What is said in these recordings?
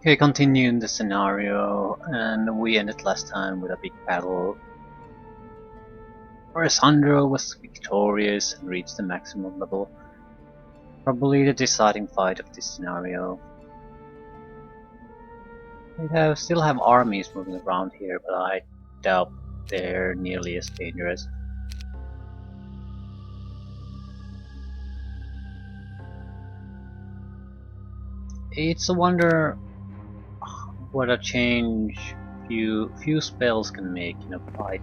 Okay, continuing the scenario, and we ended last time with a big battle where Sandro was victorious and reached the maximum level. Probably the deciding fight of this scenario. We still have armies moving around here, but I doubt they're nearly as dangerous. It's a wonder what a change few spells can make in a fight.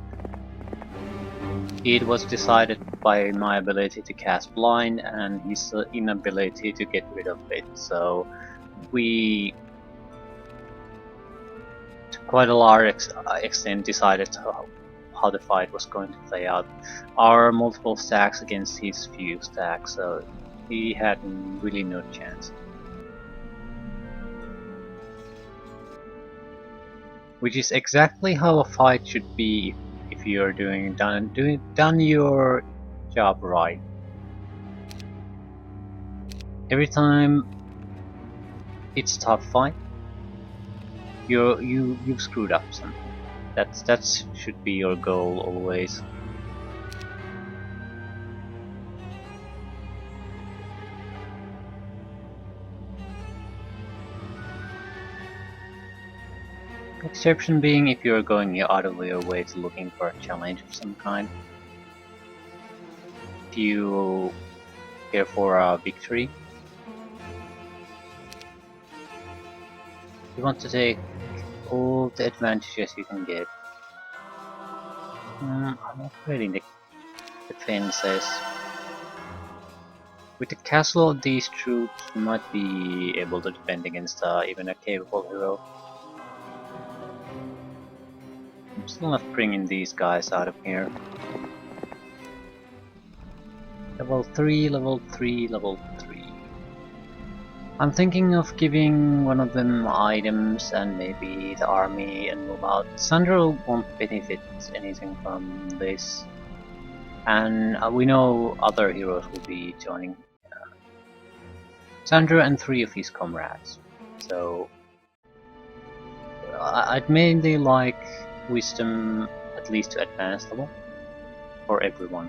It was decided by my ability to cast Blind and his inability to get rid of it, so we to quite a large extent decided how the fight was going to play out. Our multiple stacks against his few stacks, so he had really no chance. Which is exactly how a fight should be if you're done your job right. Every time it's a tough fight, you've screwed up something. That should be your goal always. Exception being if you're going out of your way to looking for a challenge of some kind. If you care for a victory, you want to take all the advantages you can get. I'm upgrading the defenses. With the castle of these troops, you might be able to defend against even a capable hero. I'm still not bringing these guys out of here. Level 3, level 3, level 3. I'm thinking of giving one of them items and maybe the army and move out. Sandro won't benefit anything from this. And we know other heroes will be joining. Sandro and 3 of his comrades. So I'd mainly like wisdom at least to advanced level for everyone.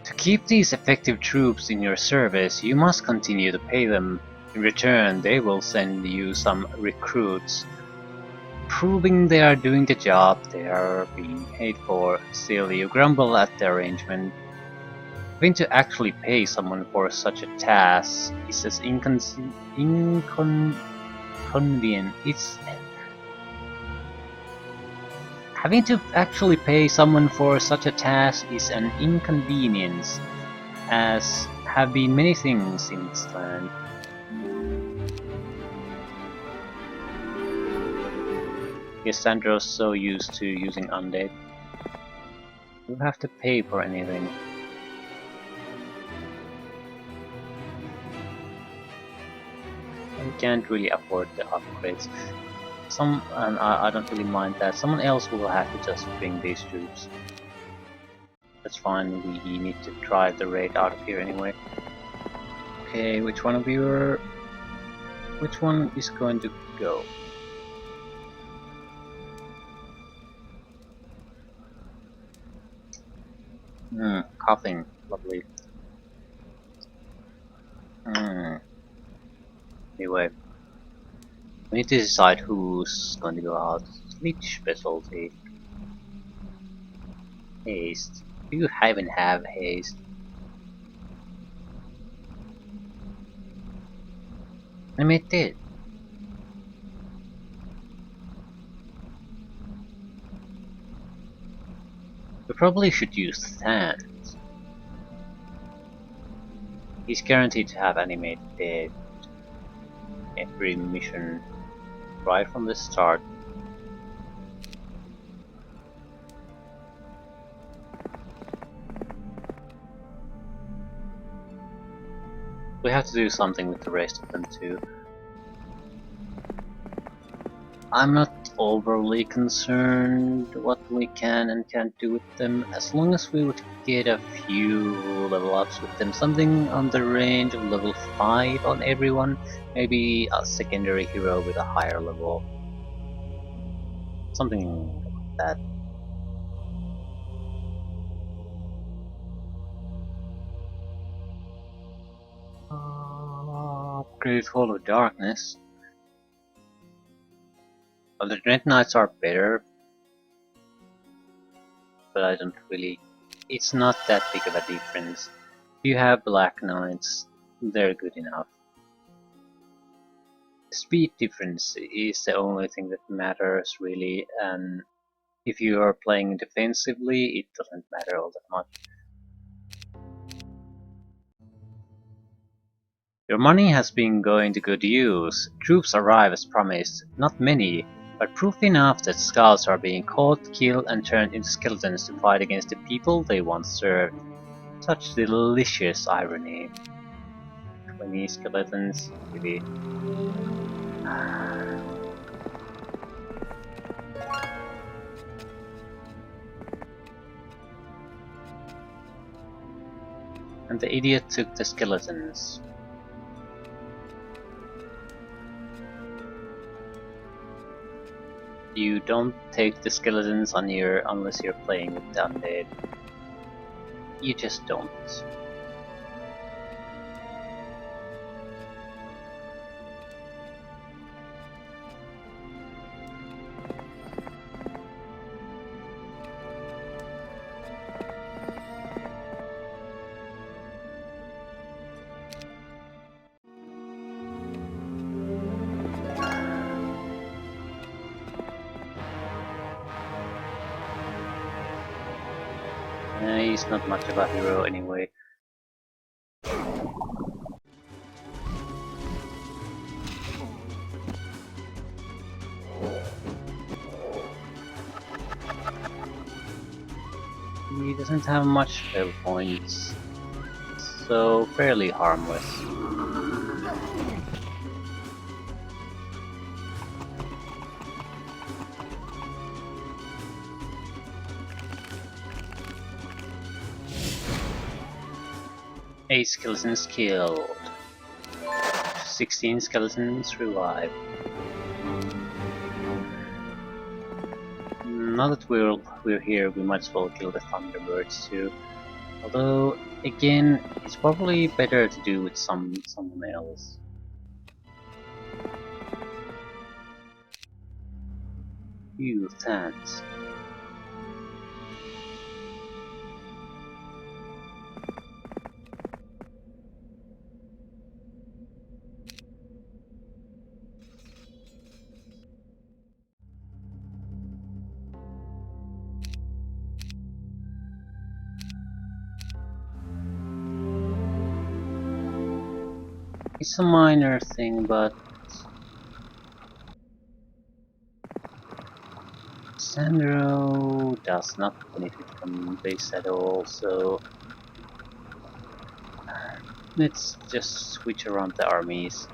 To keep these effective troops in your service, you must continue to pay them. In return, they will send you some recruits, proving they are doing the job they are being paid for. Still, you grumble at the arrangement. Having to actually pay someone for such a task is as inconvenient. Having to actually pay someone for such a task is an inconvenience, as have been many things in this land. Sandro's so used to using undead. You have to pay for anything. We can't really afford the upgrades. And I don't really mind that. Someone else will have to just bring these troops. That's fine, we need to drive the raid out of here anyway. Okay, which one is going to go? Coughing, lovely. Anyway, we need to decide who's going to go out. Which specialty? Haste. Do you even have haste? Animate it. We probably should use Than's. He's guaranteed to have animate dead every mission right from the start. We have to do something with the rest of them too. I'm not overly concerned what we can and can't do with them, as long as we would get a few level ups with them, something on the range of level 5 on everyone, maybe a secondary hero with a higher level, something like that. Great Hall of Darkness. Well, the Dread Knights are better, but I don't really... It's not that big of a difference. If you have Black Knights, they're good enough. The speed difference is the only thing that matters really, and if you are playing defensively, it doesn't matter all that much. Your money has been going to good use. Troops arrive as promised, not many, but proof enough that scouts are being caught, killed, and turned into skeletons to fight against the people they once served. Such delicious irony. 20 skeletons, really. And the idiot took the skeletons. You don't take the skeletons on unless you're playing with the undead. You just don't. He's not much of a hero anyway. He doesn't have much spell points, so fairly harmless. Eight skeletons killed. 16 skeletons revived. Now that we're here, we might as well kill the Thunderbirds too. Although, again, it's probably better to do with someone else. You thanks. It's a minor thing, but Sandro does not benefit from this at all, so let's just switch around the armies.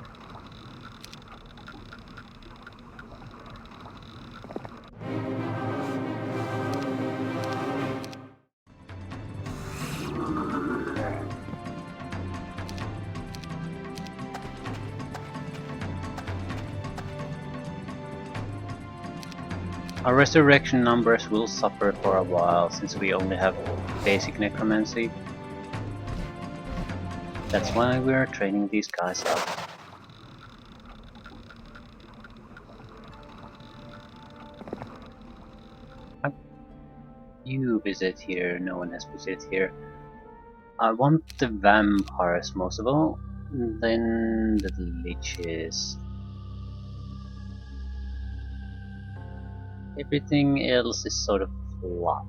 Our resurrection numbers will suffer for a while, since we only have basic necromancy. That's why we're training these guys up. You visit here, no one has visited here. I want the vampires most of all, then the liches. Everything else is sort of flop.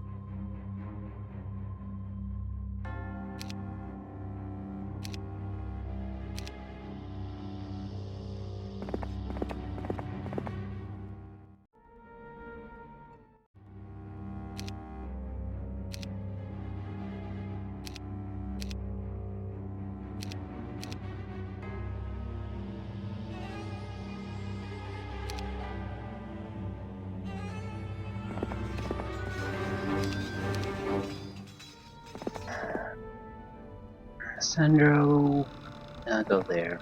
Sandro, go there.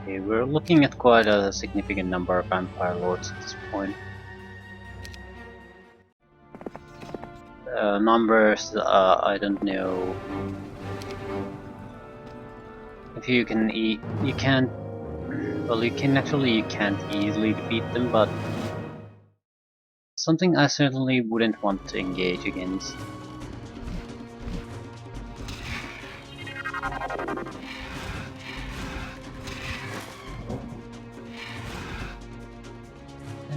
Okay, we're looking at quite a significant number of Vampire Lords at this point. Numbers, I don't know. If you can you can't. Well, you can't easily defeat them, but something I certainly wouldn't want to engage against.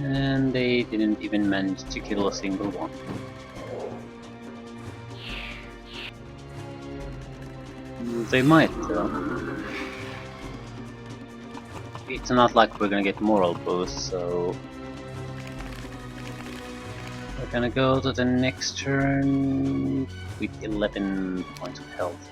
And they didn't even manage to kill a single one. They might, though. It's not like we're gonna get moral boost, so we're gonna go to the next turn with 11 points of health.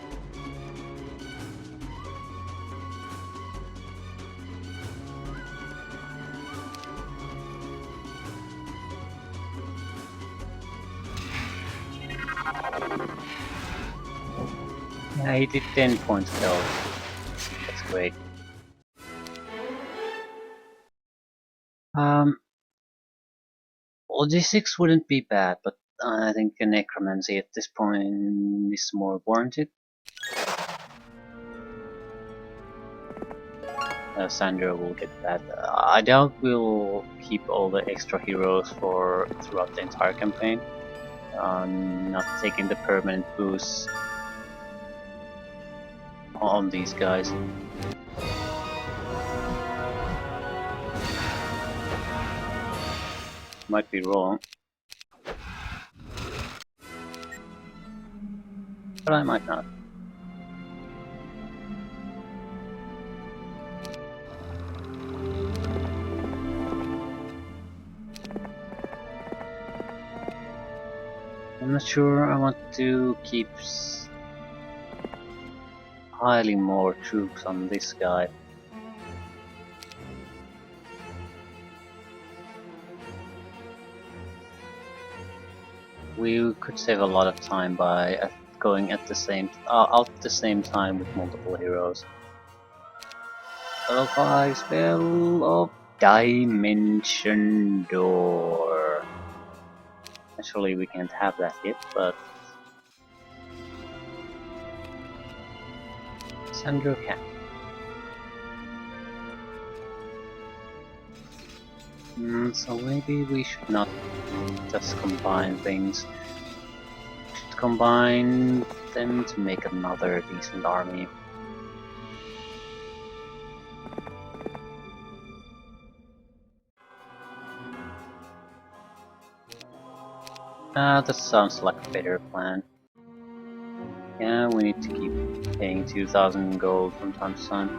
Yeah, he did 10 points of health. That's great. Logistics wouldn't be bad, but I think a necromancy at this point is more warranted. Sandra will get that. I doubt we'll keep all the extra heroes for throughout the entire campaign. Not taking the permanent boost on these guys. Might be wrong, but I might not. I'm not sure I want to keep piling more troops on this guy. We could save a lot of time by going at the same out at the same time with multiple heroes. Level 5 spell of Dimension Door. Actually, we can't have that yet, but Sandro can. So maybe we should not just combine things. We should combine them to make another decent army. That sounds like a better plan. Yeah, we need to keep paying 2,000 gold from time to time.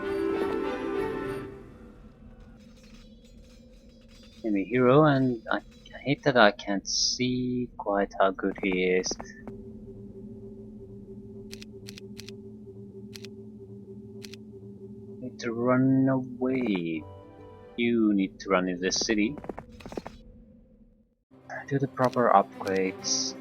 Enemy hero, and I hate that I can't see quite how good he is. Need to run away. You need to run in this city. Do the proper upgrades.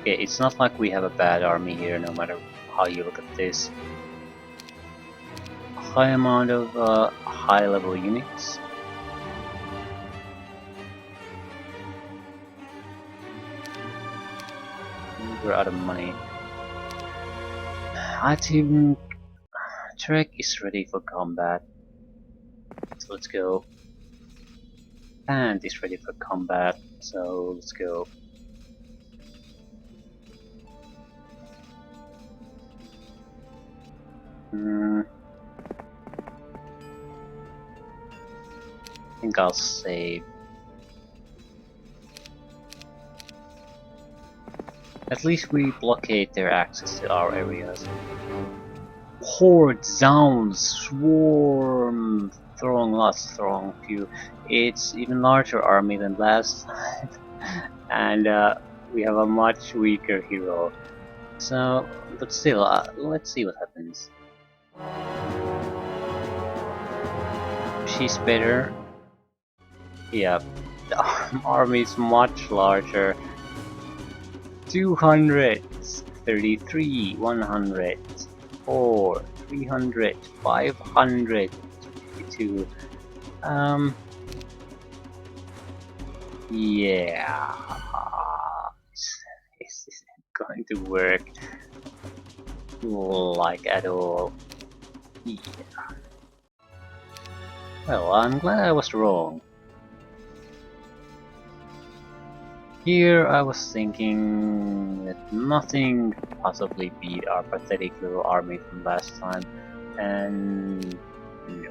Okay, it's not like we have a bad army here, no matter how you look at this. High amount of high level units. We're out of money. I think Trek is ready for combat. So let's go. And is ready for combat, so let's go. think I'll save. At least we blockade their access to our areas. Horde, zounds, swarm, throng, lots, throng, few. It's even larger army than last time, and we have a much weaker hero. So, but still, let's see what happens. She's better. Yeah, the army is much larger. 200, 33, 100, 4, 300, 500, 52. Yeah, this isn't going to work like at all. Yeah. Well, I'm glad I was wrong. Here I was thinking that nothing could possibly beat our pathetic little army from last time, and no.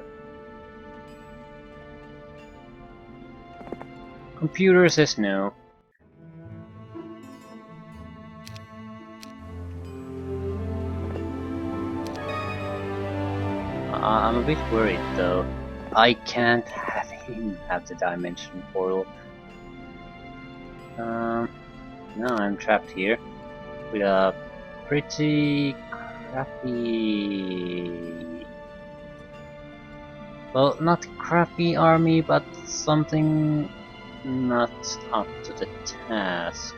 Computer says no. I'm a bit worried though. I can't have him have the dimension portal. Now I'm trapped here with a pretty crappy... Well, not crappy army, but something not up to the task.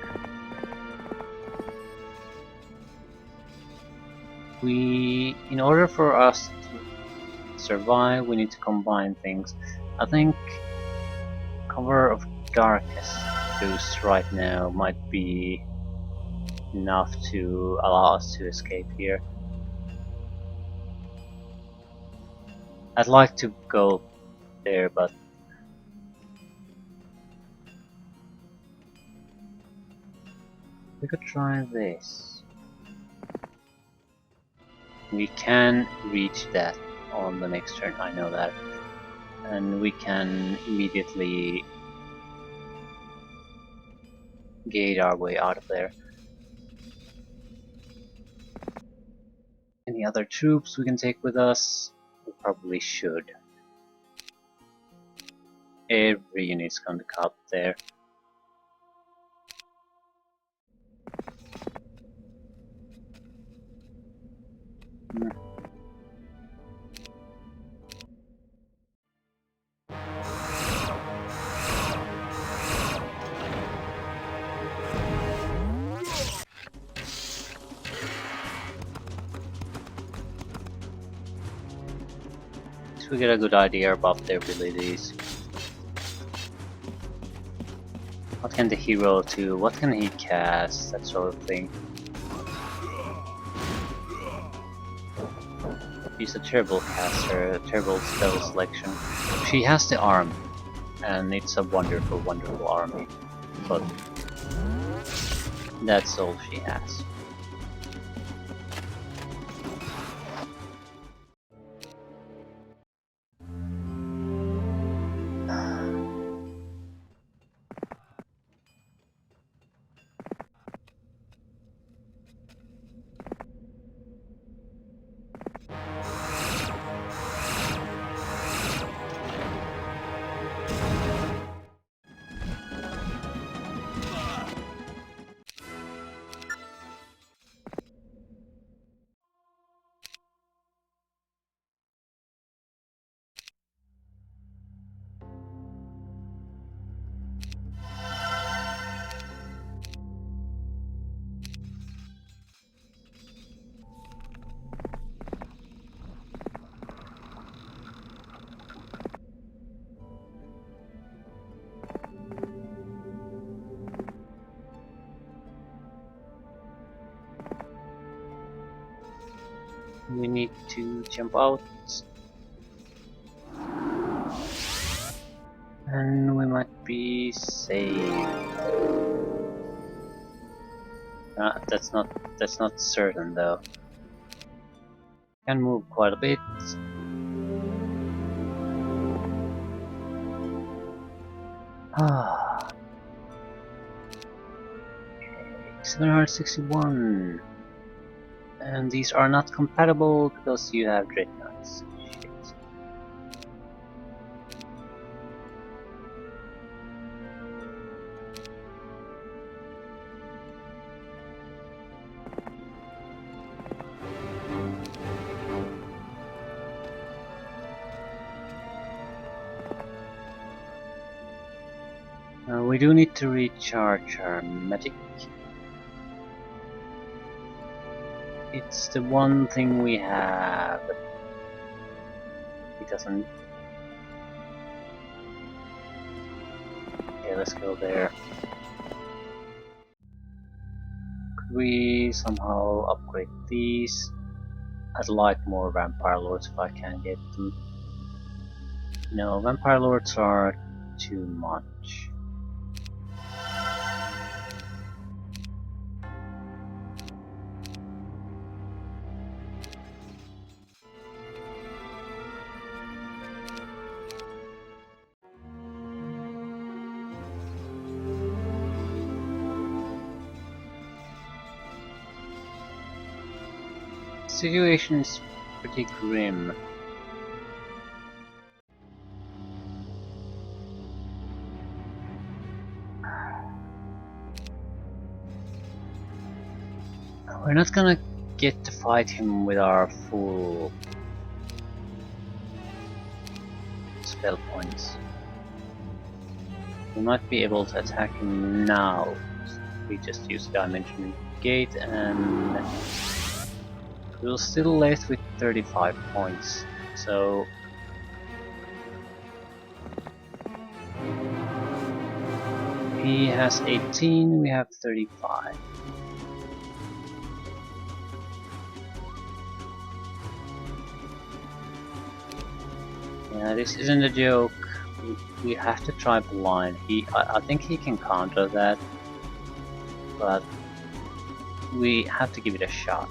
In order for us to survive, we need to combine things. I think Cover of Darkness boost right now might be enough to allow us to escape here. I'd like to go there, but we could try this. We can reach that on the next turn, I know that. And we can immediately gate our way out of there. Any other troops we can take with us? We probably should. Every unit's going to come up there. We get a good idea about their abilities. What can the hero do? What can he cast? That sort of thing. She's a terrible caster, a terrible spell selection. She has the arm, and it's a wonderful, wonderful army. But that's all she has. We need to jump out. And we might be saved. That's not certain though. Can move quite a bit. Ah, 761. And these are not compatible because you have dreadnoughts. Shit. We do need to recharge our medic. It's the one thing we have, but it doesn't. Okay, let's go there. Could we somehow upgrade these? I'd like more Vampire Lords if I can get them. No, Vampire Lords are too much. Situation is pretty grim. We're not gonna get to fight him with our full spell points. We might be able to attack him now. We just use Dimension Gate and we're still left with 35 points. So he has 18, we have 35. Yeah, this isn't a joke. We have to try blind. I think he can counter that, but we have to give it a shot.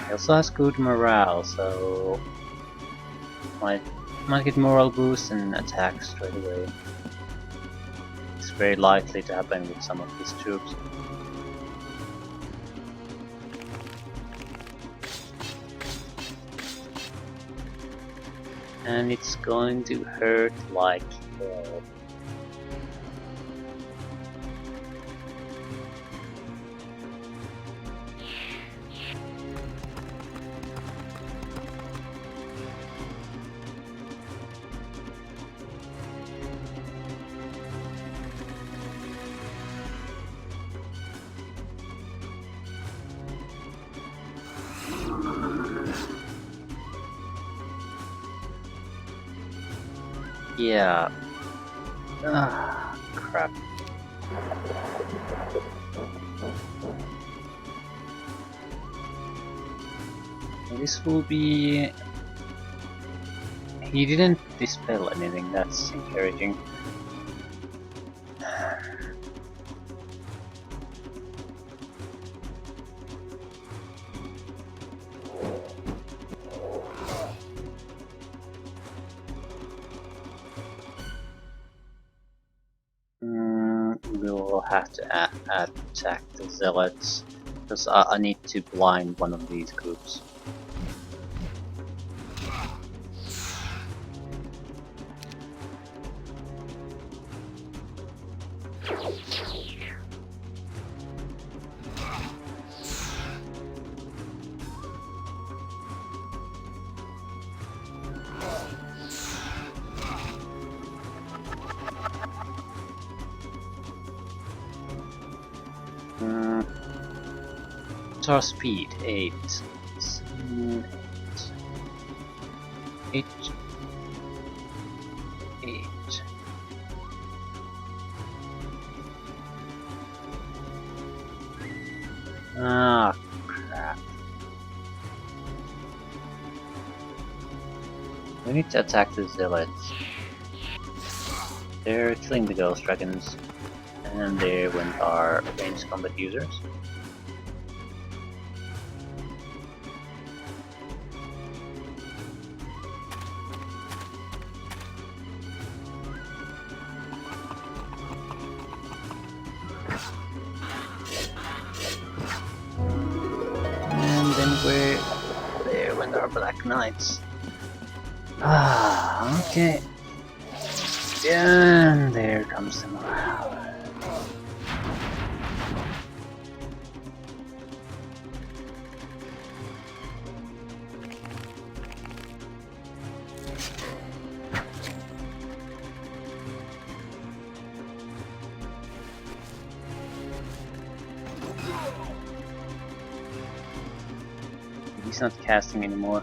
He also has good morale, so might get morale boost and attack straight away. It's very likely to happen with some of his troops. And it's going to hurt like hell. Yeah. Ah, crap. This will be... He didn't dispel anything, that's encouraging. We'll have to attack the zealots, because I need to blind one of these groups. What's our speed? 8. 7, 8. 8. Ah, crap. We need to attack the zealots. They're killing the ghost dragons. And there went our ranged combat users. And then there went our black knights. Ah, okay. And there comes the morale. He's not casting anymore.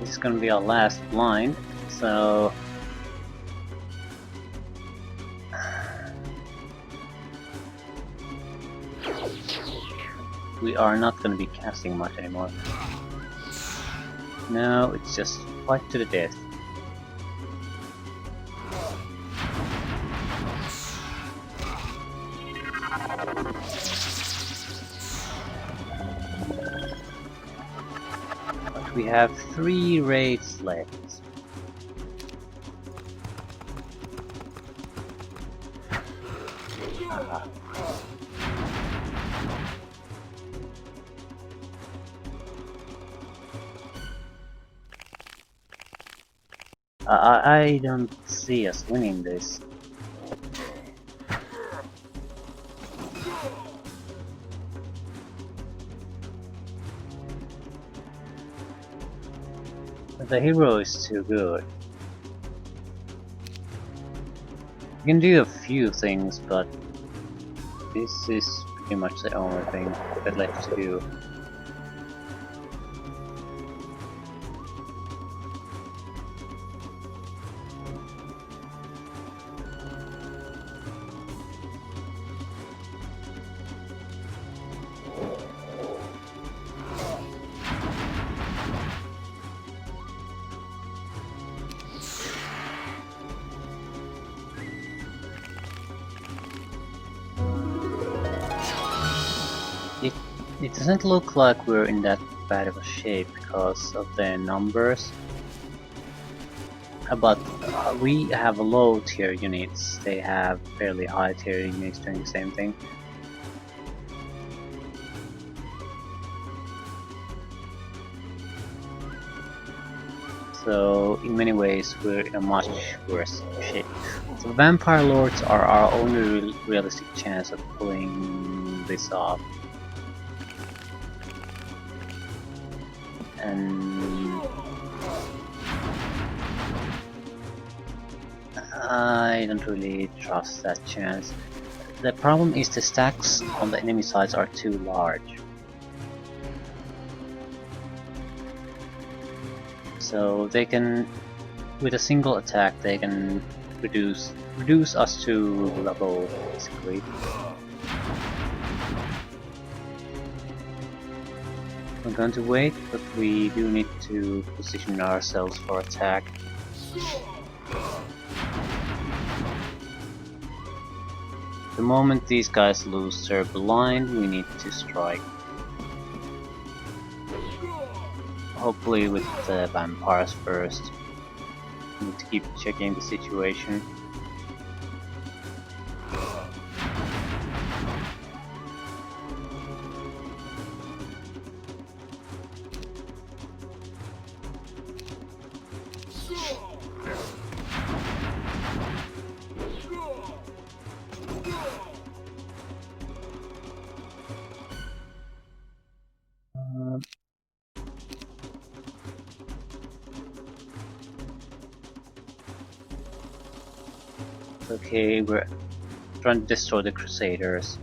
This is gonna be our last blind, so we are not gonna be casting much anymore. No, it's just fight to the death. We have 3 raids left. I don't see us winning this. The hero is too good. You can do a few things, but this is pretty much the only thing that left to do. It doesn't look like we're in that bad of a shape because of the numbers. But we have low tier units, they have fairly high tier units doing the same thing. So in many ways we're in a much worse shape. So Vampire Lords are our only realistic chance of pulling this off. And I don't really trust that chance. The problem is the stacks on the enemy sides are too large. So they can, with a single attack, they can reduce us to level, basically. We're going to wait, but we do need to position ourselves for attack. The moment these guys lose their blind, we need to strike. Hopefully with the vampires first. We need to keep checking the situation. Okay, we're trying to destroy the Crusaders.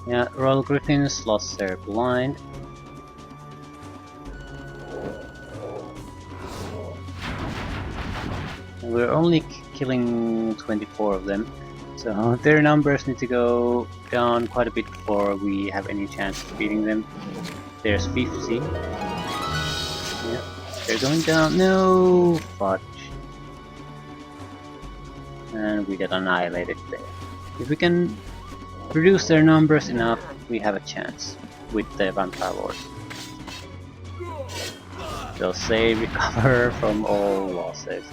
Yeah, Royal Griffins lost their blind. we're only killing 24 of them, so their numbers need to go down quite a bit before we have any chance of beating them. There's 50. Yeah, they're going down. No! Fudge. And we get annihilated there. If we can reduce their numbers enough, we have a chance with the Vampire Lords. They'll say recover from all losses.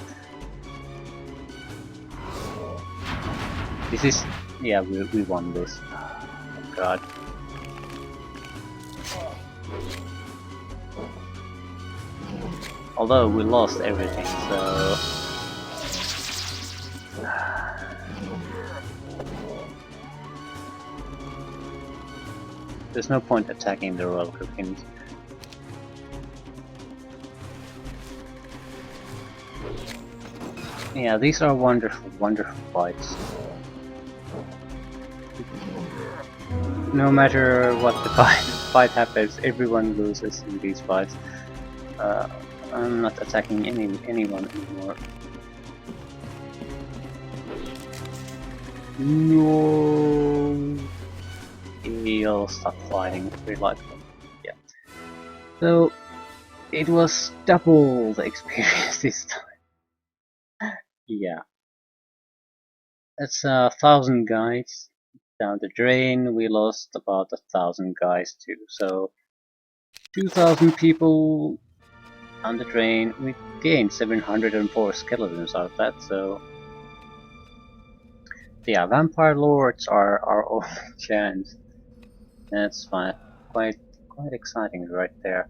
This is... yeah, we won this. Oh god. Although we lost everything, so... there's no point attacking the Royal Griffins. Yeah, these are wonderful, wonderful fights. No matter what the fight happens, everyone loses in these fights. I'm not attacking anyone anymore. No. He'll stop fighting. We like them. Yeah. So it was double the experience this time. Yeah. That's 1,000 guys down the drain. We lost about 1,000 guys too. So 2,000 people on the drain. We gained 704 skeletons out of that. So yeah, Vampire Lords are our only chance. That's fine. Quite exciting right there.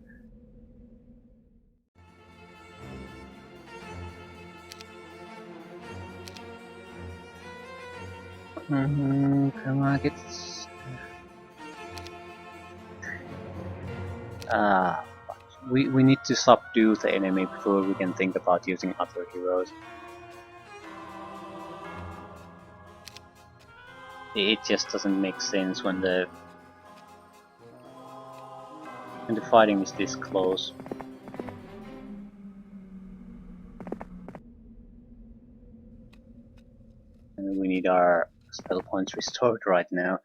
Come on, get... we need to subdue the enemy before we can think about using other heroes. It just doesn't make sense when the fighting is this close. And we need our spell points restored right now.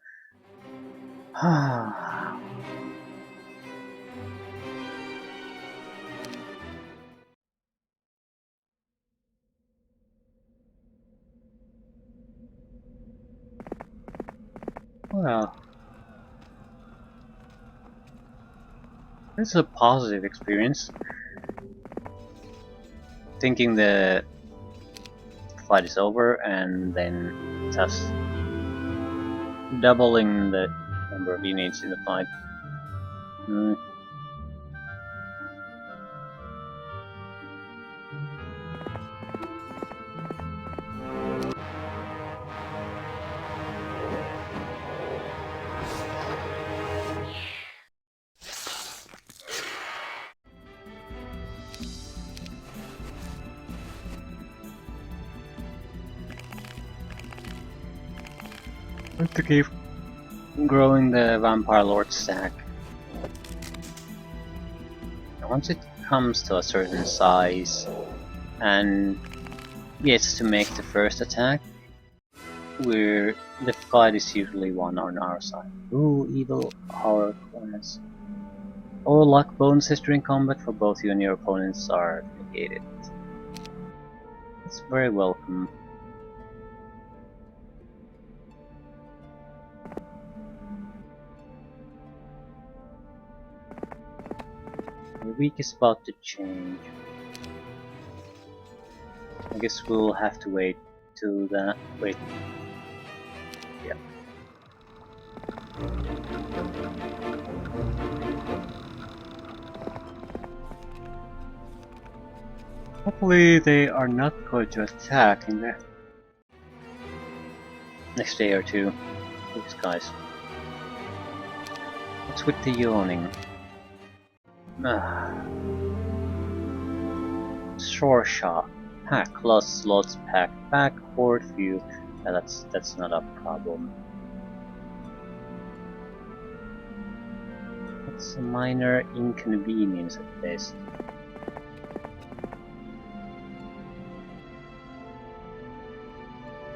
Well, it's a positive experience. Thinking the fight is over and then just doubling the number of units in the fight. To keep growing the Vampire Lord stack. Once it comes to a certain size and gets to make the first attack, the fight is usually won on our side. Ooh, evil horror class. All luck bonuses during combat for both you and your opponents are negated. It's very welcome. The week is about to change. I guess we'll have to wait till that. Wait. Yeah. Hopefully they are not going to attack in the next day or two. These guys. What's with the yawning? Shore shot. Pack, lost slots, pack, horde view. That's not a problem. It's a minor inconvenience at best.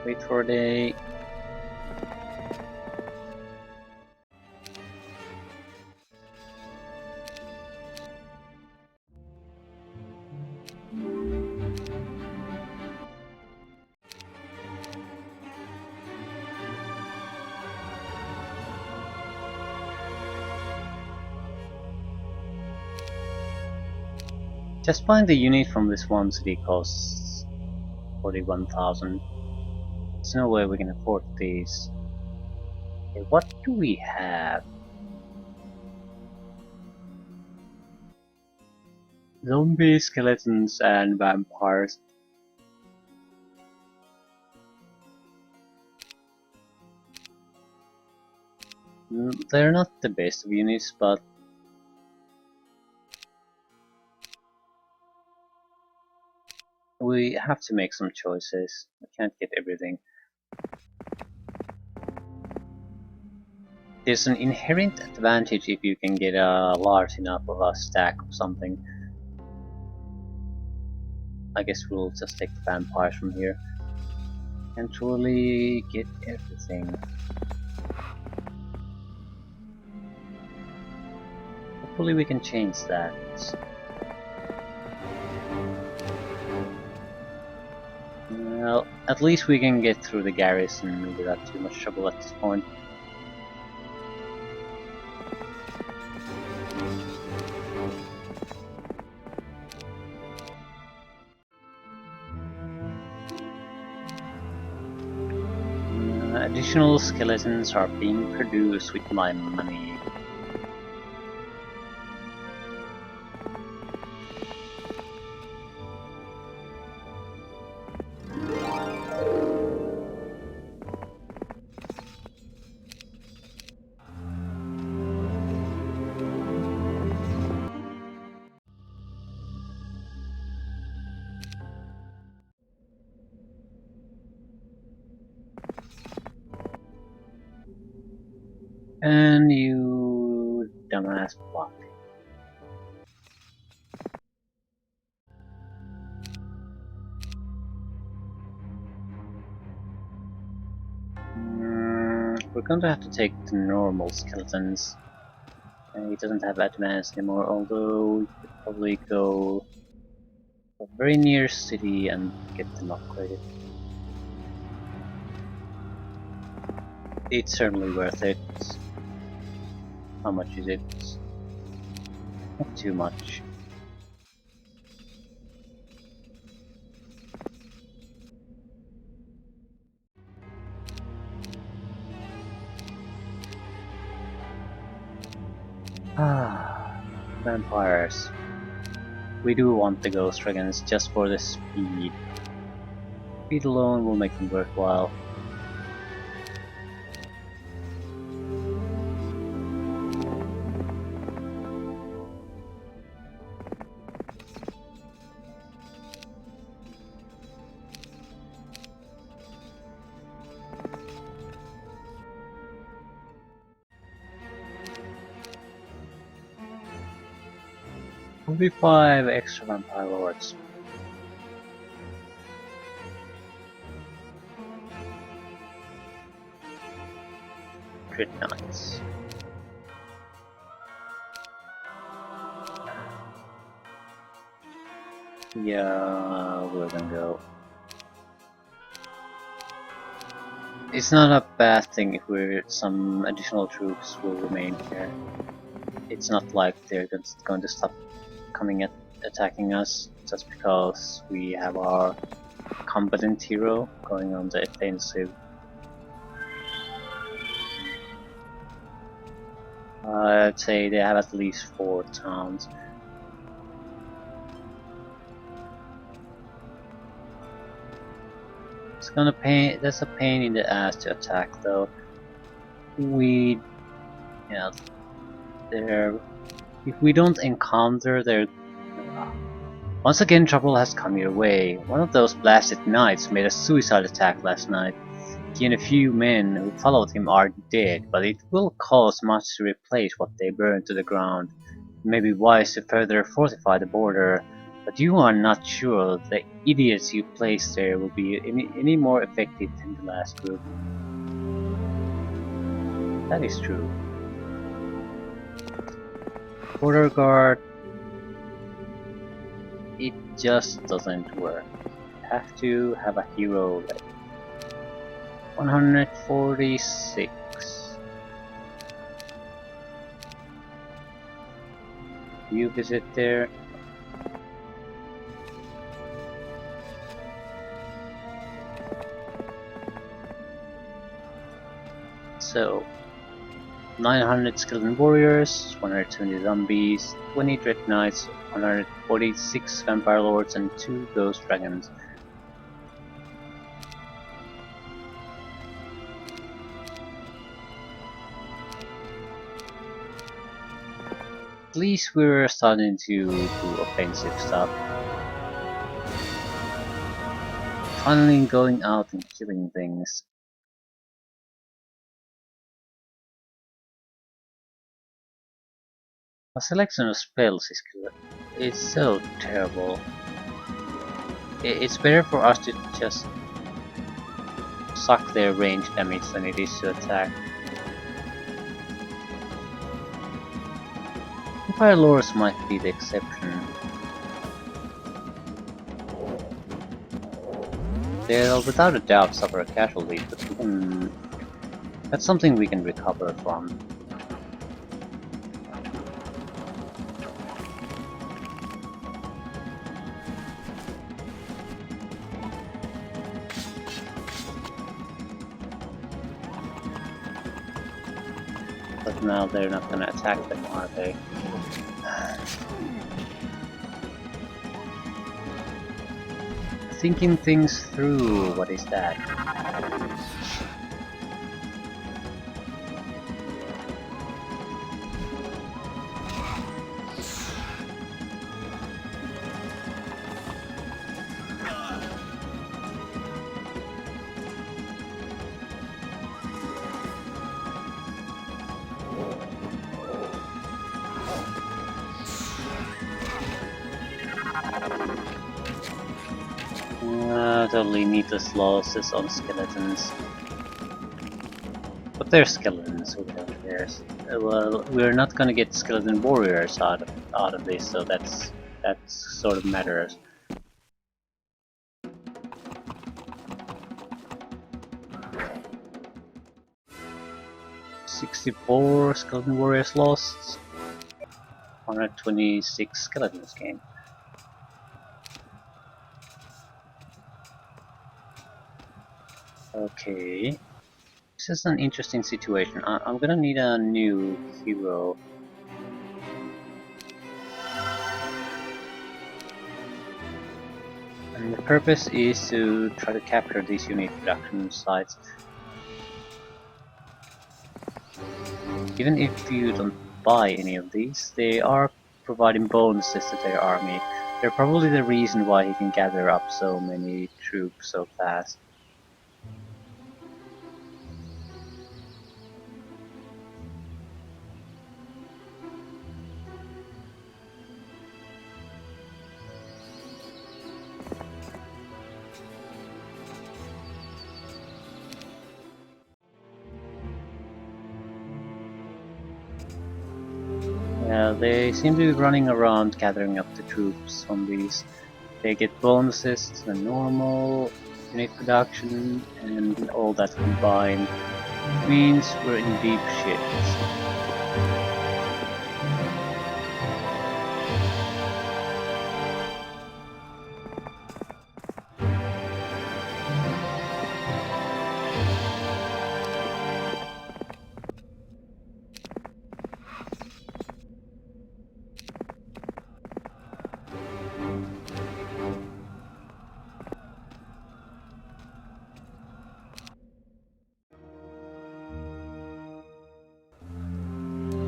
Wait for a day. Just buying the unit from this one city costs 41,000. There's no way we can afford these. Okay, what do we have? Zombies, skeletons, and vampires. They're not the best of units, but we have to make some choices. We can't get everything. There's an inherent advantage if you can get a large enough of a stack of something. I guess we'll just take the vampires from here. Can't really get everything. Hopefully we can change that. Well, at least we can get through the garrison without too much trouble at this point. Additional skeletons are being produced with my money. And you dumbass block. We're going to have to take the normal skeletons. He doesn't have advanced anymore, although we could probably go to a very near city and get them upgraded. It's certainly worth it. How much is it? Not too much. Vampires. We do want the ghost dragons just for the speed. Speed alone will make them worthwhile. Will be 5 extra vampire lords. Crit knights. Yeah, we're gonna go. It's not a bad thing if some additional troops will remain here. It's not like they're going to stop coming attacking us just because we have our competent hero going on the offensive. I'd say they have at least 4 towns. It's gonna pain. That's a pain in the ass to attack, though. Yeah, if we don't encounter their. Once again, trouble has come your way. One of those blasted knights made a suicide attack last night. He and a few men who followed him are dead, but it will cost much to replace what they burned to the ground. It may be wise to further fortify the border. But you are not sure the idiots you placed there will be any more effective than the last group. That is true. Border guard, it just doesn't work. Have to have a hero like 146. You visit there. So 900 skeleton warriors, 120 zombies, 20 dread knights, 146 vampire lords, and 2 ghost dragons. At least we're starting to do offensive stuff. Finally going out and killing things. A selection of spells is so terrible. It's better for us to just suck their range damage than it is to attack. Vampire lords might be the exception. They'll without a doubt suffer a casualty, but that's something we can recover from. But now they're not gonna attack them, are they? Thinking things through, what is that? Totally needless losses on skeletons. But they're skeletons, who cares? Well, we're not gonna get skeleton warriors out of this, so that sort of matters. "64 skeleton warriors lost, 126 skeletons gained." Okay. This is an interesting situation. I'm gonna need a new hero. And the purpose is to try to capture these unit production sites. Even if you don't buy any of these, they are providing bonuses to their army. They're probably the reason why he can gather up so many troops so fast. Yeah, they seem to be running around gathering up the troops from these. They get bonuses to the normal unit production, and all that combined means we're in deep shit.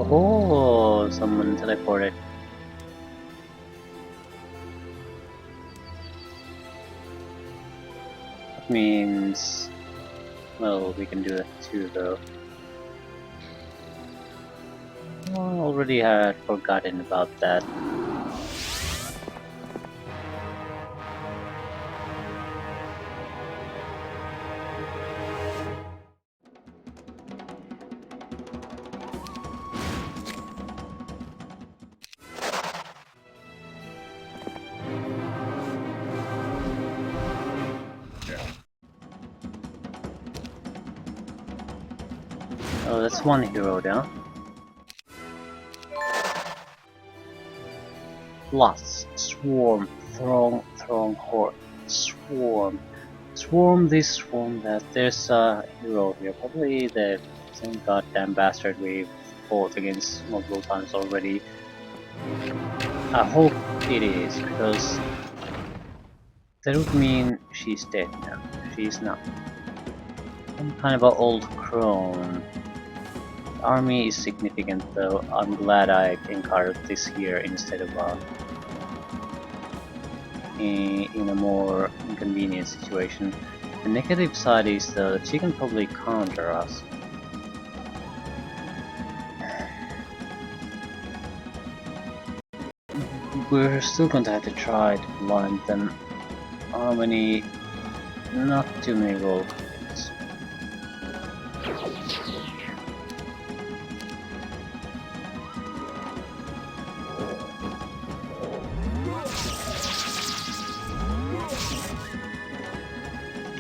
Oh, someone teleported. That means, well, we can do that too, though. I already had forgotten about that. Oh, that's one hero down. Plus, swarm, throng, horde, swarm. Swarm this, swarm that. There's a hero here, probably the same goddamn bastard we've fought against multiple times already. I hope it is, because that would mean she's dead now. She's not. Some kind of an old crone. The army is significant though. I'm glad I encountered this here instead of in a more inconvenient situation. The negative side is though that she can probably counter us. We're still going to have to try to blind them. How many? Not too many roll clicks.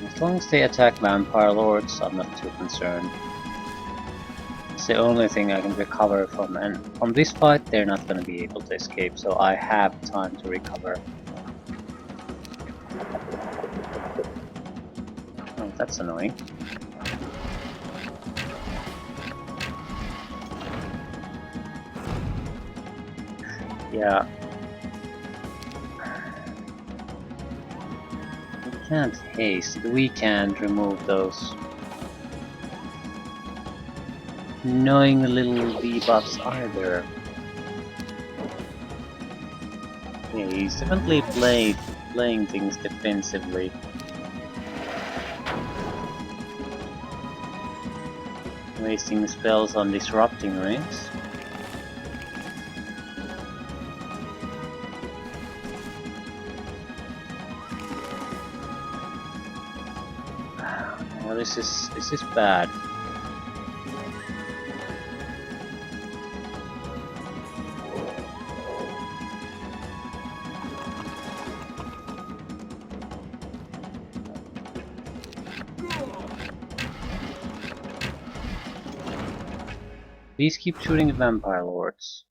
As long as they attack vampire lords, I'm not too concerned. It's the only thing I can recover from, and from this fight they're not going to be able to escape, so I have time to recover. Oh, that's annoying. Yeah. We can't haste, we can't remove those annoying little debuffs either. Yeah, he's definitely playing things defensively. Wasting spells on disrupting rings. Well, this is bad. Please keep shooting the vampire lords.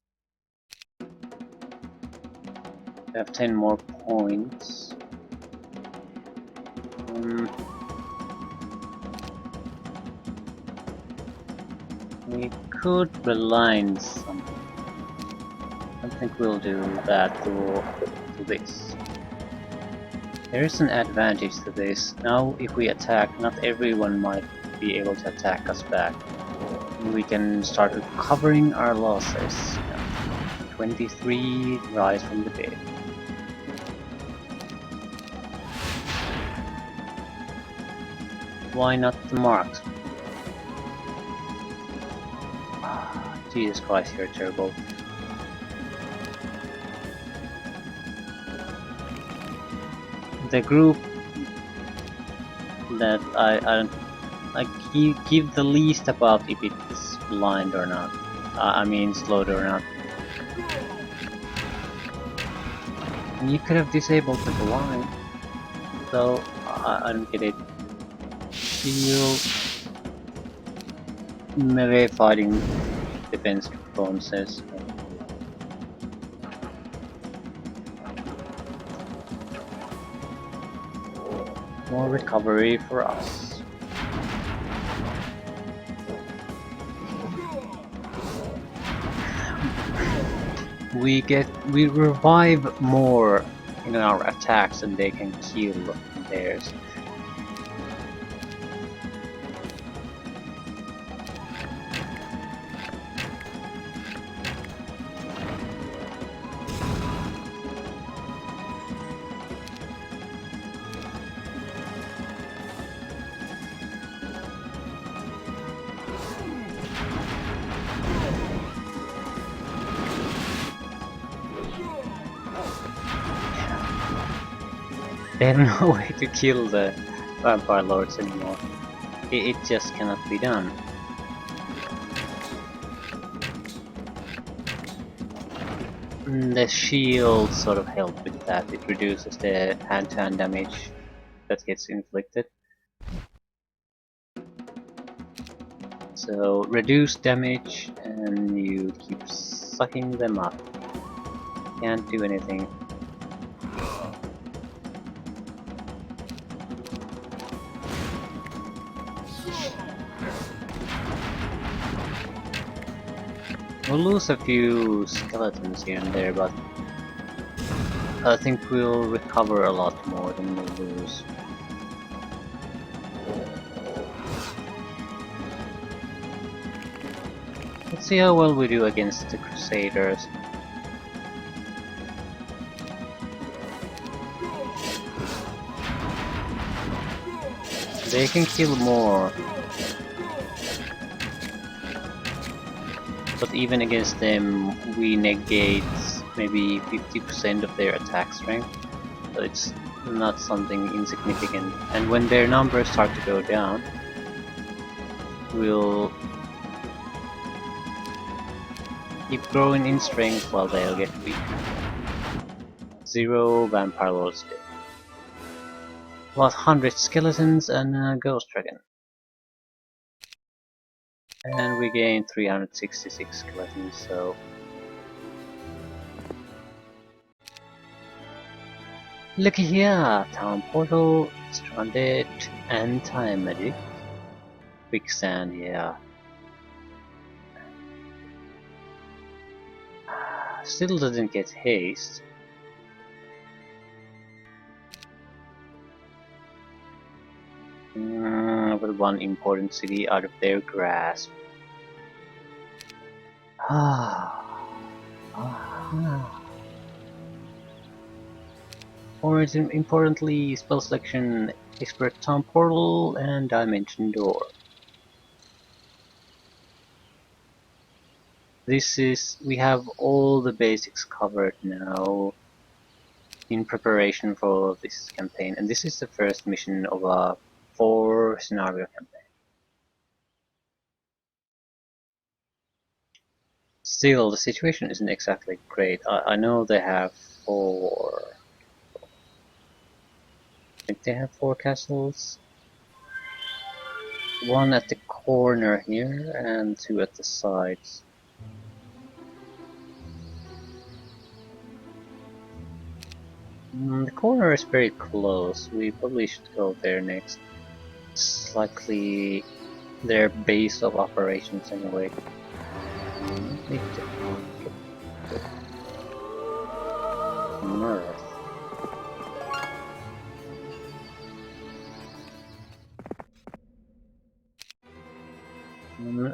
We have 10 more points. We could reline something. I think we'll do that to this. There is an advantage to this. Now if we attack, not everyone might be able to attack us back. We can start recovering our losses. 23 rise from the dead. Why not the marks? Jesus Christ, you're terrible. The group that I give the least about if it's blind or not. I mean slowed or not. And you could have disabled the blind. So I don't get it. Shield, melee fighting, defense bonuses. More recovery for us. We revive more in our attacks and they can kill theirs. They have no way to kill the vampire lords anymore. It just cannot be done. The shield sort of helps with that. It reduces the hand-to-hand damage that gets inflicted. So reduce damage and you keep sucking them up. Can't do anything. We'll lose a few skeletons here and there, but I think we'll recover a lot more than we'll lose. Let's see how well we do against the Crusaders. They can kill more. But even against them, we negate maybe 50% of their attack strength. So it's not something insignificant. And when their numbers start to go down, we'll keep growing in strength while they'll get weaker. 0 vampire lords dead. About 100 skeletons and a ghost dragon. And we gain 366 skeletons, so... Looky here! Town portal, stranded, and time magic. Quicksand, yeah. Still doesn't get haste. But one important city out of their grasp. More importantly, spell selection, expert town portal, and dimension door. We have all the basics covered now in preparation for this campaign, and this is the first mission of a 4 scenario campaign. Still, the situation isn't exactly great. I know they have 4... I think they have 4 castles. 1 at the corner here, and 2 at the sides. The corner is very close. We probably should go there next. It's likely their base of operations anyway. North.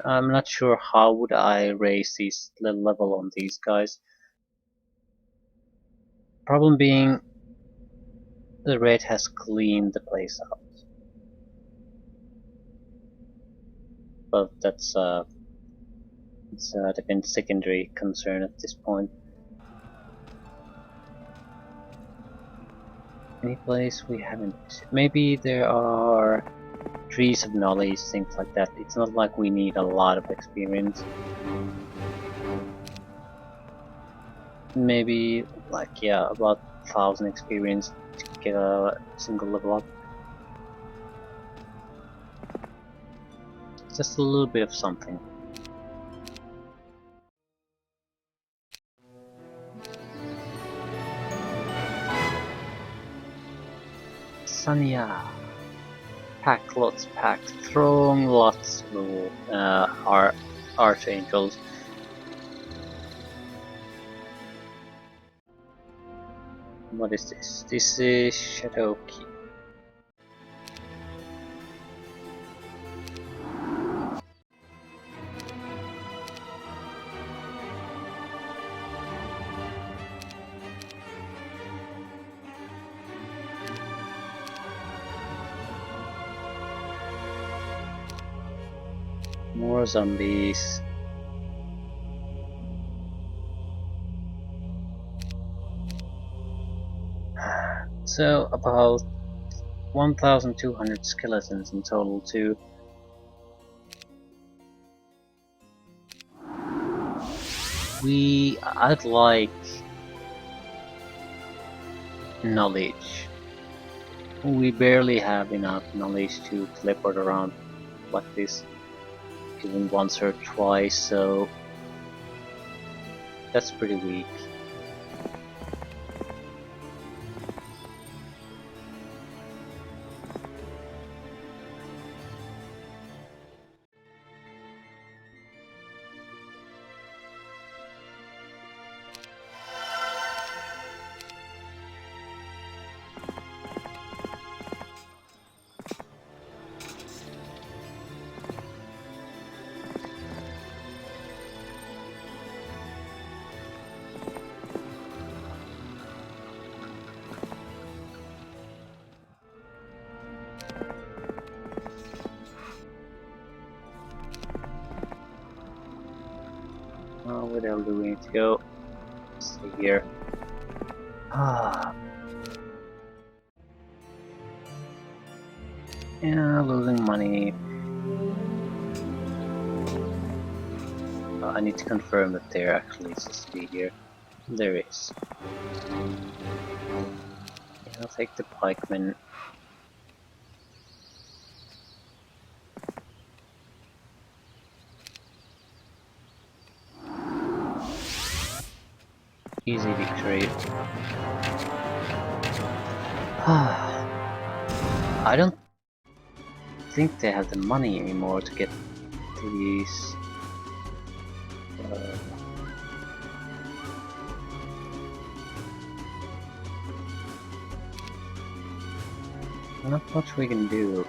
I'm not sure how would I raise the level on these guys. Problem being, the red has cleaned the place out. But that's it's a secondary concern at this point. Any place we haven't... Maybe there are trees of knowledge, things like that. It's not like we need a lot of experience. Maybe like, yeah, about 1000 experience to get a single level up. Just a little bit of something. Sanya. Pack lots packed, throwing lots of archangels. What is this? This is Shadow Key. More zombies. So about 1200 skeletons in total too. I'd like knowledge. We barely have enough knowledge to teleport around like this. even once or twice, so that's pretty weak. Where the hell do we need to go? Stay here. Yeah, losing money. I need to confirm that there actually is a city here. There is. Yeah, I'll take the pikemen. Easy victory. I don't think they have the money anymore to get these. Not much we can do.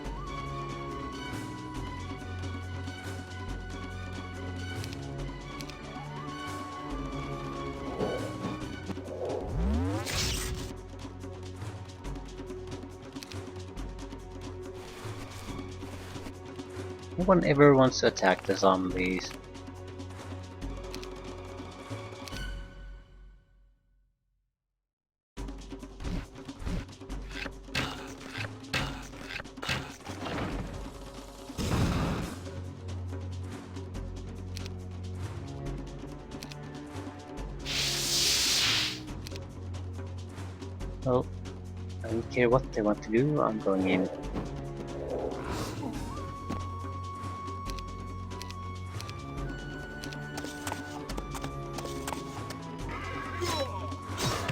No one ever wants to attack the zombies. Well, I don't care what they want to do, I'm going in.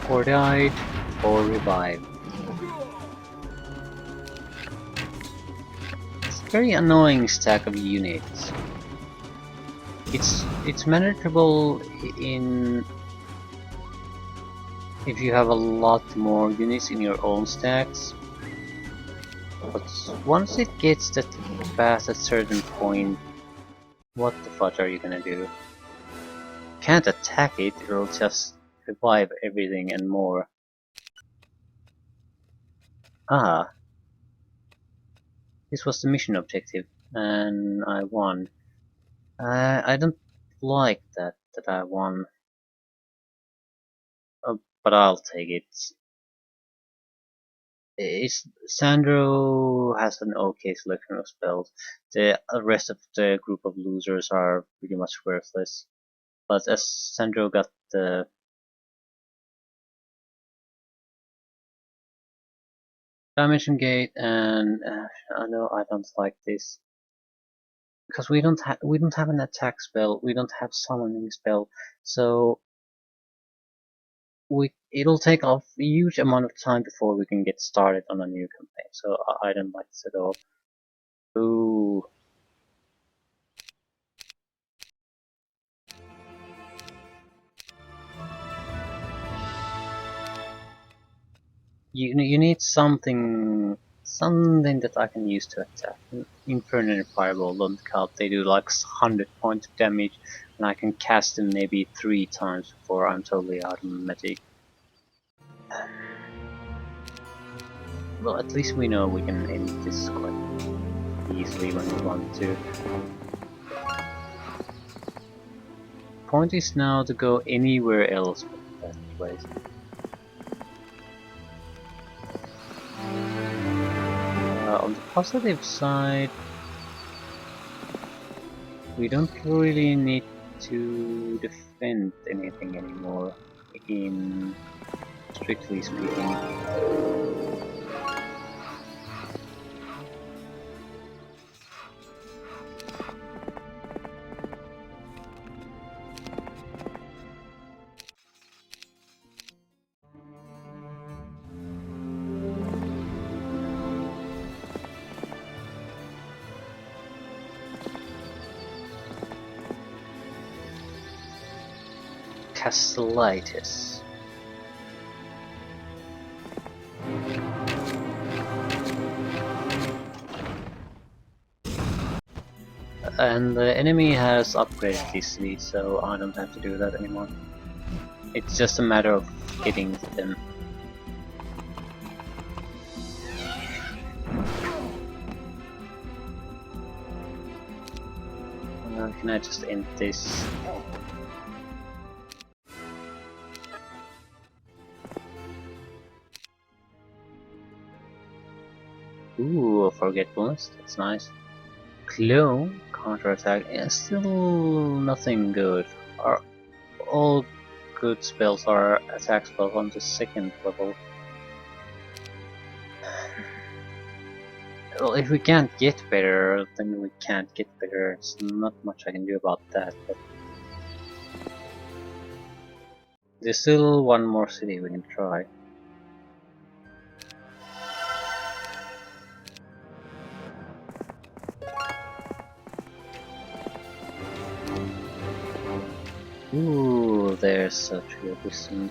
Or died, or revived. It's a very annoying stack of units. It's manageable in if you have a lot more units in your own stacks, but once it gets that past a certain point, what the fudge are you gonna do? Can't attack it, it'll just revive everything and more. Ah, this was the mission objective, and I won. I don't like that I won, but I'll take it. Sandro has an okay selection of spells. The rest of the group of losers are pretty much worthless. But as Sandro got the Dimension Gate, and I know I don't like this because we don't have an attack spell, we don't have summoning spell, so it'll take a huge amount of time before we can get started on a new campaign. So I don't like this at all. Ooh. You need something that I can use to attack. Inferno and Fireball don't count. They do like 100 points of damage, and I can cast them maybe 3 times before I'm totally out of magic. Well, at least we know we can end this quite easily when we want to. Point is now to go anywhere else but that place. On the positive side, we don't really need to defend anything anymore, in strictly speaking. Castleitis. And the enemy has upgraded this city, so I don't have to do that anymore. It's just a matter of hitting them. Can I just end this? Ooh, forgetfulness, that's nice. Clone, counterattack, and still nothing good. All good spells are attack spells on the second level. Well, if we can't get better, then we can't get better. There's not much I can do about that, but there's still one more city we can try. Ooh, there's a tree of wisdom.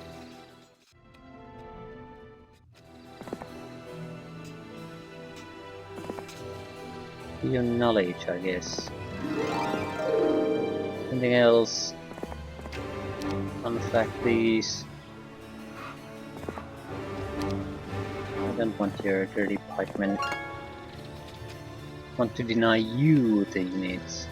Your knowledge, I guess. Anything else? Unfact these. I don't want your dirty pikemen. Want to deny you the units.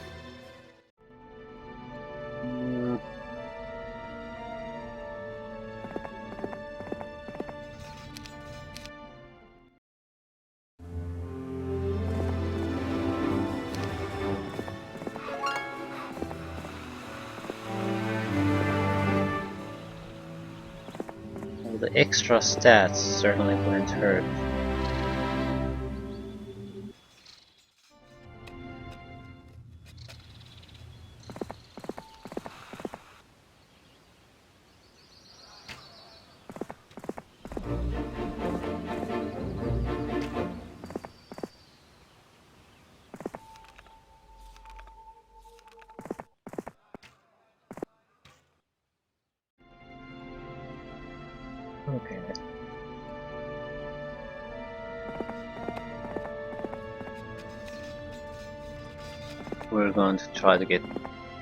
The extra stats certainly wouldn't hurt. Okay. We're going to try to get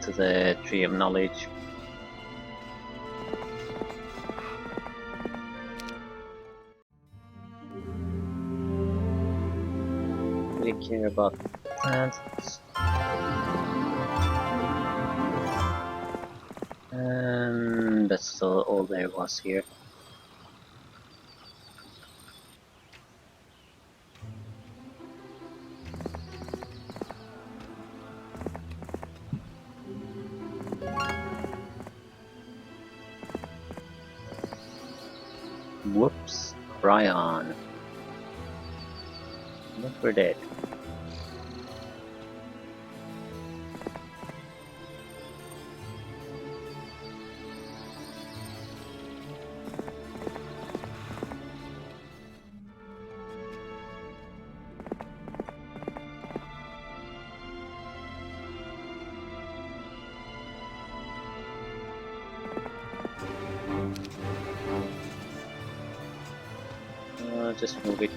to the Tree of Knowledge. We care about that. And that's all there was here. Whoops, Cryon. Look, we're dead. Just move it.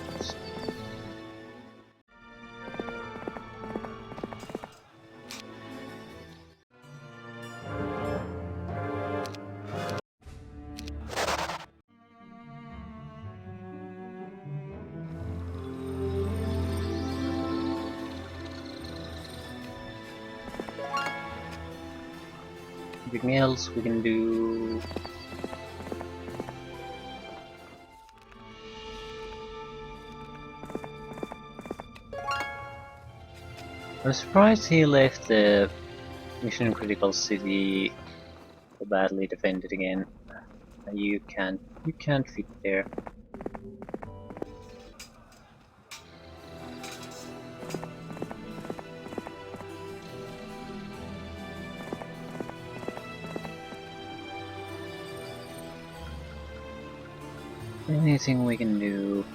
Anything else we can do? I'm surprised he left the mission critical city badly defended again. You can't fit there. Anything we can do?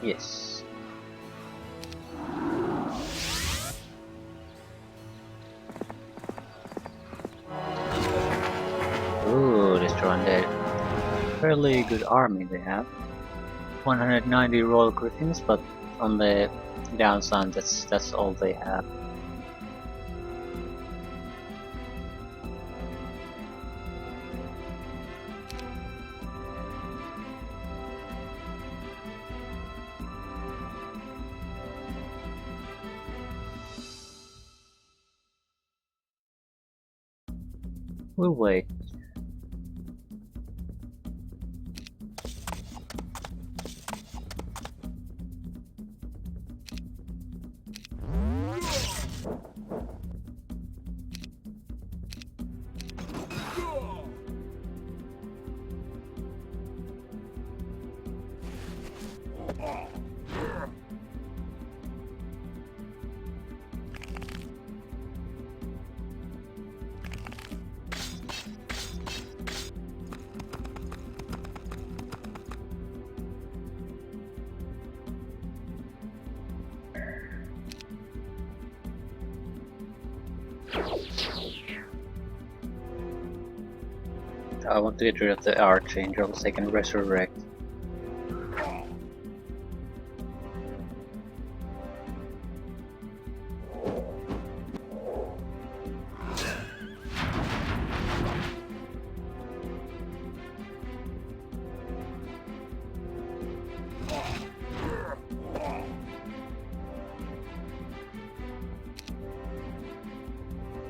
Yes. Ooh, destroy undead. Fairly good army they have. 190 Royal Griffins, but on the downside, that's all they have. We'll wait. I want to get rid of the Archangel so they can resurrect.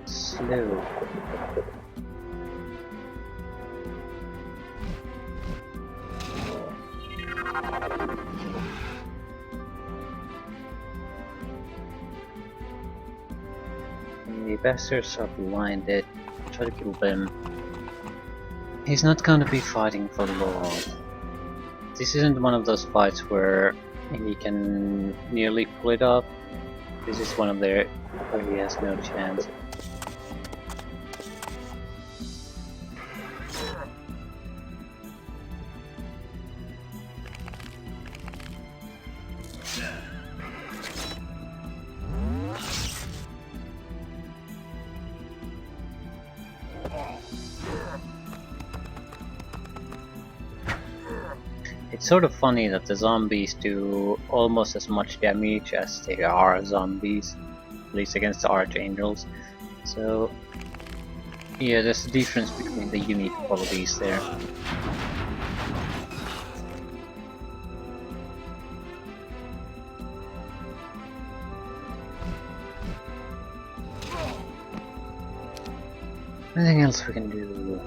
Slow. The bastards are blinded. Try to kill them. He's not gonna be fighting for long. This isn't one of those fights where he can nearly pull it off. This is one of their where he has no chance. It's sort of funny that the zombies do almost as much damage as they are zombies, at least against the Archangels. So yeah, there's a difference between the unique qualities there. Anything else we can do?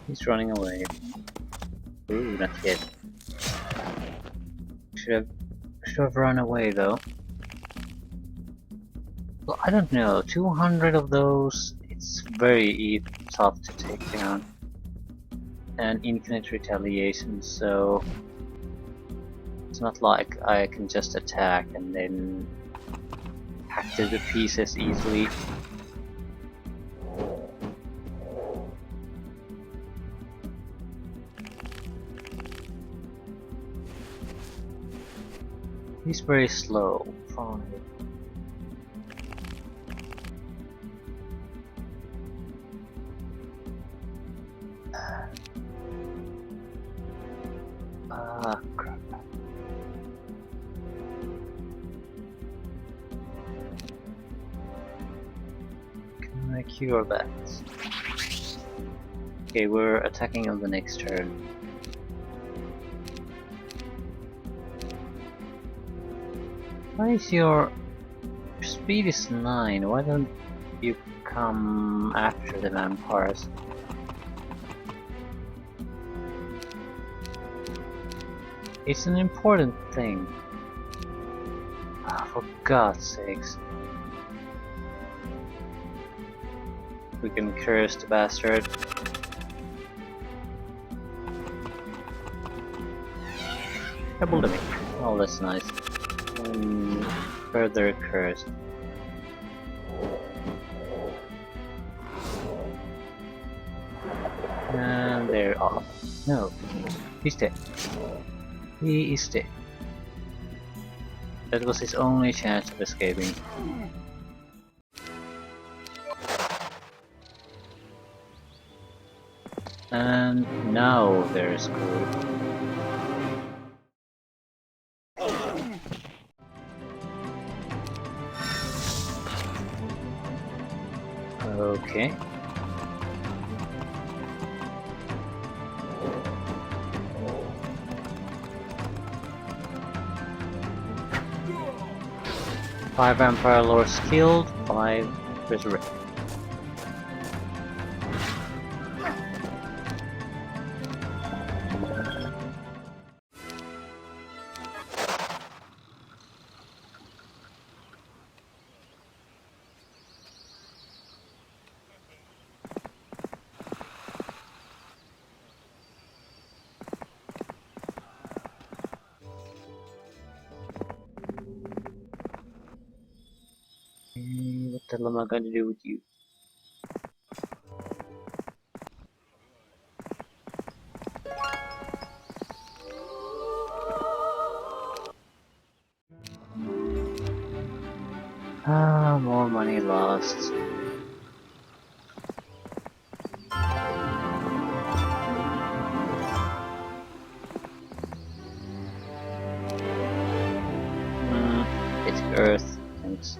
He's running away. Ooh, not yet. Should have run away though. Well, I don't know. 200 of those. It's very tough to take down. And infinite retaliation, so it's not like I can just attack and then hack to the pieces easily. He's very slow. Fine. Ah, crap. Can I cure that? Okay, we're attacking on the next turn. Why is your speed is 9? Why don't you come after the vampires? It's an important thing. For God's sakes. We can curse the bastard. Double damage. Oh, that's nice. Further curse. And they're off. No, he's dead. He is dead. That was his only chance of escaping. And now they're screwed. Okay. Five Vampire Lords killed, 5 resurrected. What the hell am I going to do with you? Ah, more money lost. It's Earth, thanks.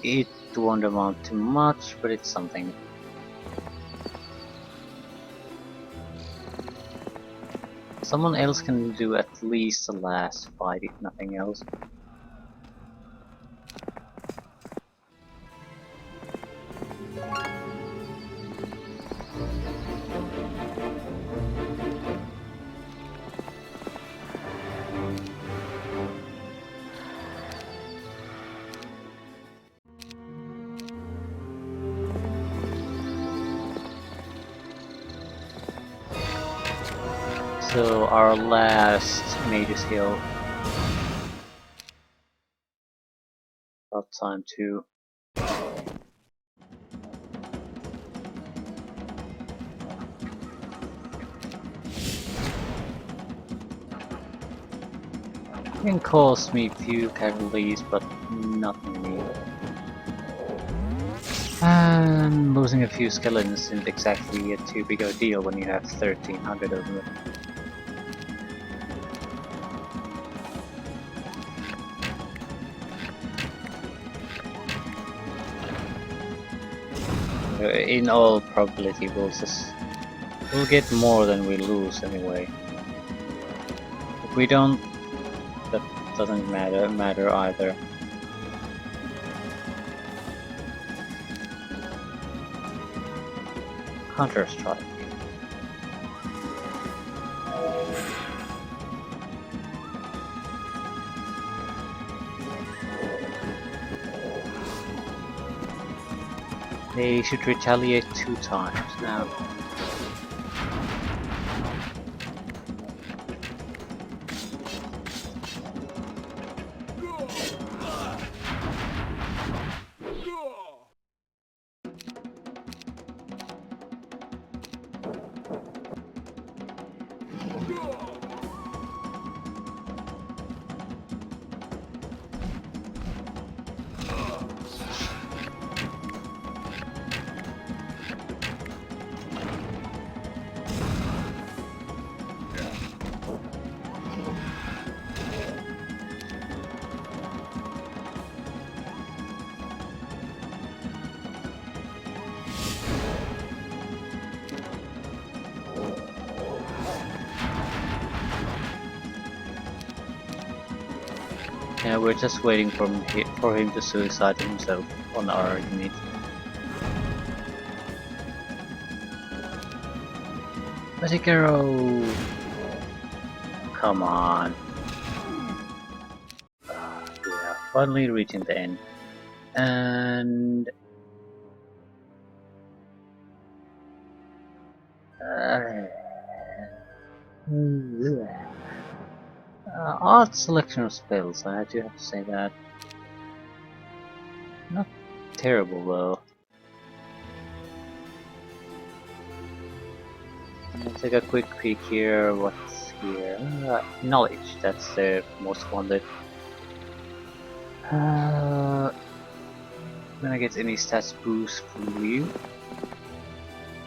It won't amount to much, but it's something. Someone else can do at least the last fight, if nothing else. So our last Mage's Hill. About time to it can cost me few casualties, but nothing new. And losing a few skeletons isn't exactly too big of a deal when you have 1300 of them. In all probability, we'll get more than we lose anyway. If we don't, that doesn't matter either. Counter-Strike. They should retaliate 2 times now. Yeah, we're just waiting for him to suicide himself on our unit. Magic arrow! Come on. Yeah, finally reaching the end. And Odd selection of spells, I do have to say that. Not terrible though. Let's take a quick peek here. What's here? Knowledge, that's the most wanted. When I get any stats boost from you,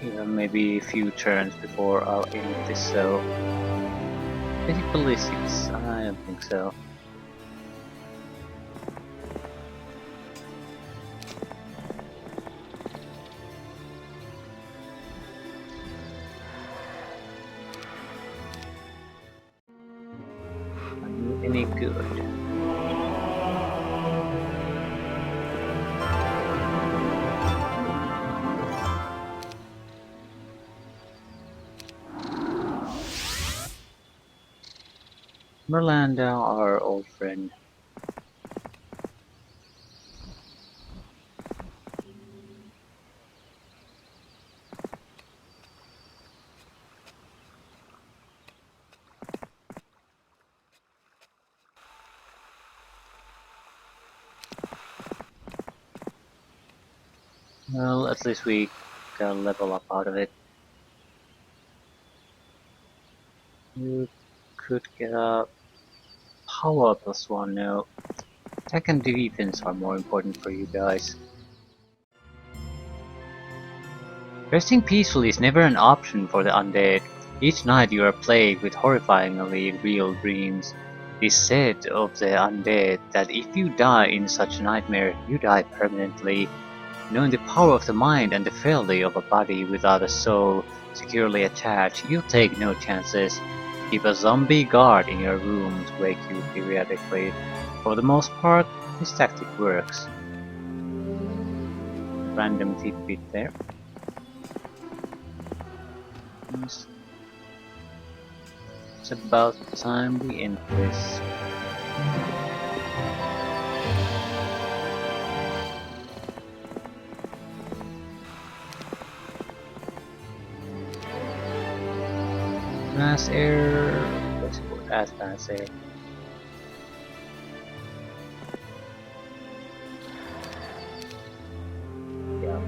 even maybe a few turns before I'll end this, so critical ballistics, I don't think so. Are you any good? Merlanda, our old friend. Well, at least we got a level up out of it. You could get a power +1 now. Attack and defense are more important for you guys. Resting peacefully is never an option for the undead. Each night you are plagued with horrifyingly real dreams. It is said of the undead that if you die in such a nightmare, you die permanently. Knowing the power of the mind and the frailty of a body without a soul securely attached, you take no chances. Keep a zombie guard in your room to wake you periodically. For the most part, this tactic works. Random tidbit there. It's about time we end this. Mass air. Let's go as mass air. Yeah.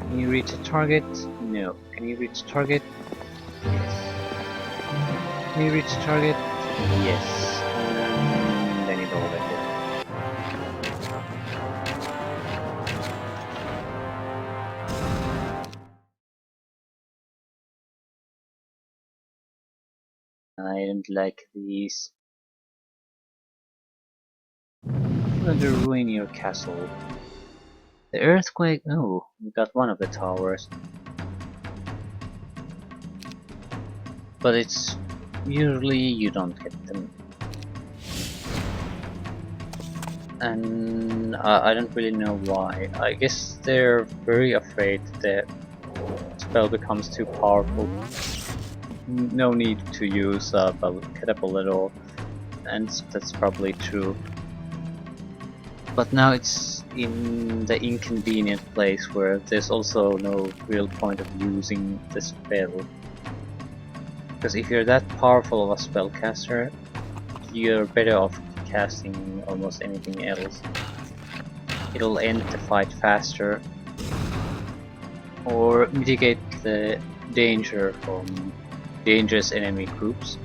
Can you reach a target? No. Can you reach a target? Yes. Can you reach a target? Yes. And then you don't let it. I don't like these. I'm going to ruin your castle. The earthquake. Oh, we got one of the towers. But it's usually you don't get them. And I don't really know why. I guess they're very afraid that the spell becomes too powerful. No need to use a catapult at all, and that's probably true. But now it's in the inconvenient place where there's also no real point of using the spell. Because if you're that powerful of a spellcaster, you're better off casting almost anything else. It'll end the fight faster, or mitigate the danger from dangerous enemy groups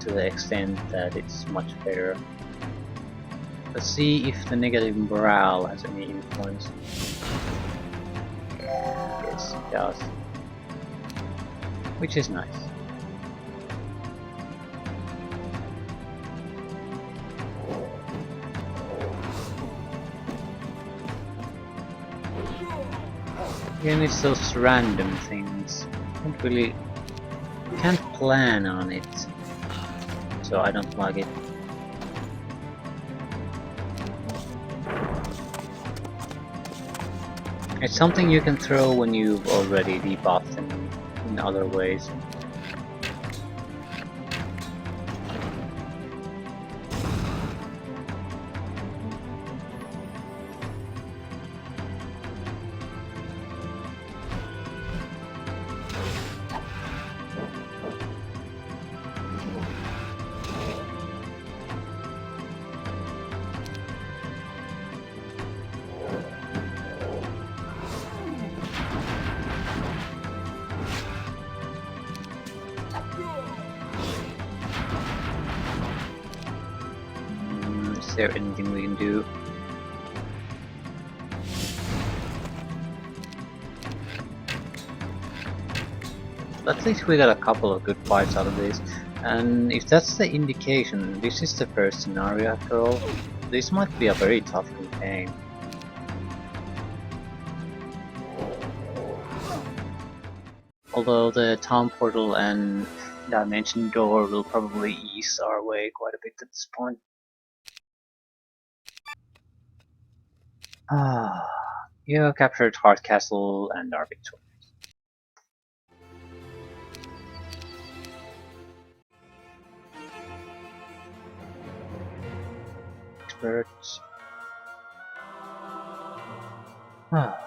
to the extent that it's much better. Let's see if the negative morale has any influence. Yes, it does. Which is nice. Again, it's those random things. Can't plan on it, so I don't like it. It's something you can throw when you've already debuffed them in other ways. Is there anything we can do? At least we got a couple of good fights out of this. And if that's the indication, this is the first scenario after all. This might be a very tough campaign. Although the town portal and dimension door will probably ease our way quite a bit at this point. Ah, you captured Hardcastle and are victorious. Experts. Ah.